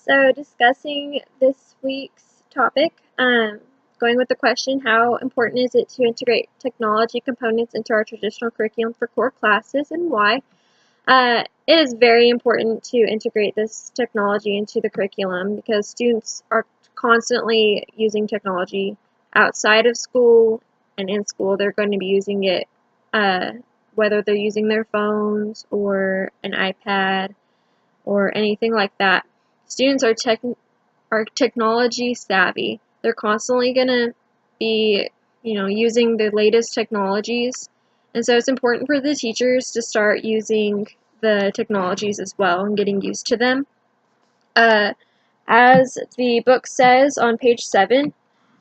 So discussing this week's topic, going with the question, how important is it to integrate technology components into our traditional curriculum for core classes and why? It is very important to integrate this technology into the curriculum because students are constantly using technology outside of school and in school. They're going to be using it, whether they're using their phones or an iPad or anything like that. Students are technology savvy. They're constantly going to be, using the latest technologies. And so it's important for the teachers to start using the technologies as well and getting used to them. As the book says on page 7,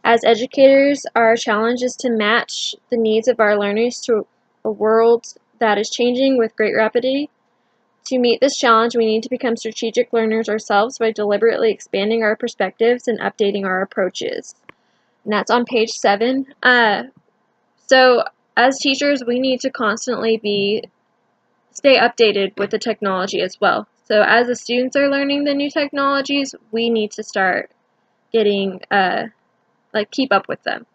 as educators, our challenge is to match the needs of our learners to a world that is changing with great rapidity. To meet this challenge, we need to become strategic learners ourselves by deliberately expanding our perspectives and updating our approaches. And that's on page 7. So as teachers, we need to constantly stay updated with the technology as well. So as the students are learning the new technologies, we need to start getting, keep up with them.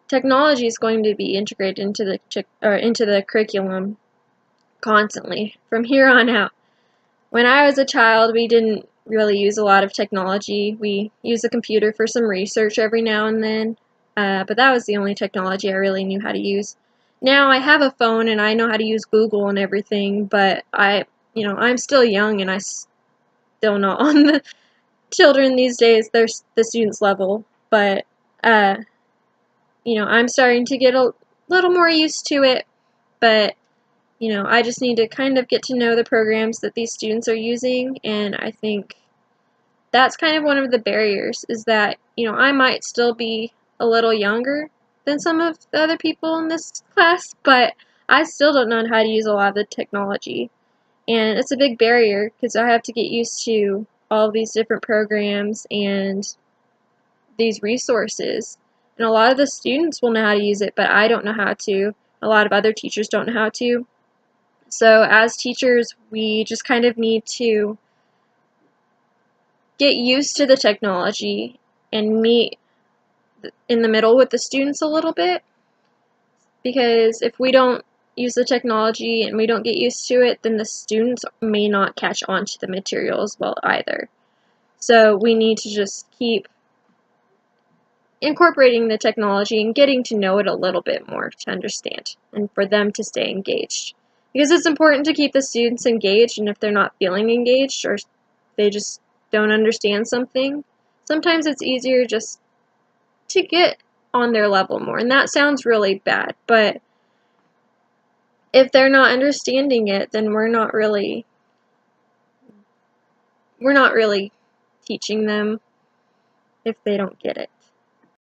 Technology is going to be integrated into the curriculum constantly from here on out. When I was a child, we didn't really use a lot of technology. We used the computer for some research every now and then, but that was the only technology I really knew how to use. Now I have a phone and I know how to use Google and everything, but I'm still young and I still not on the children these days. They're the students level, but I'm starting to get a little more used to it, but I just need to kind of get to know the programs that these students are using, and I think that's kind of one of the barriers, is that, I might still be a little younger than some of the other people in this class, but I still don't know how to use a lot of the technology, and it's a big barrier because I have to get used to all of these different programs and these resources, and a lot of the students will know how to use it, but I don't know how to. A lot of other teachers don't know how to. So as teachers, we just kind of need to get used to the technology and meet in the middle with the students a little bit, because if we don't use the technology and we don't get used to it, then the students may not catch on to the material as well either. So we need to just keep incorporating the technology and getting to know it a little bit more to understand and for them to stay engaged. Because it's important to keep the students engaged, and if they're not feeling engaged or they just don't understand something, sometimes it's easier just to get on their level more. And that sounds really bad, but if they're not understanding it, then we're not really teaching them if they don't get it.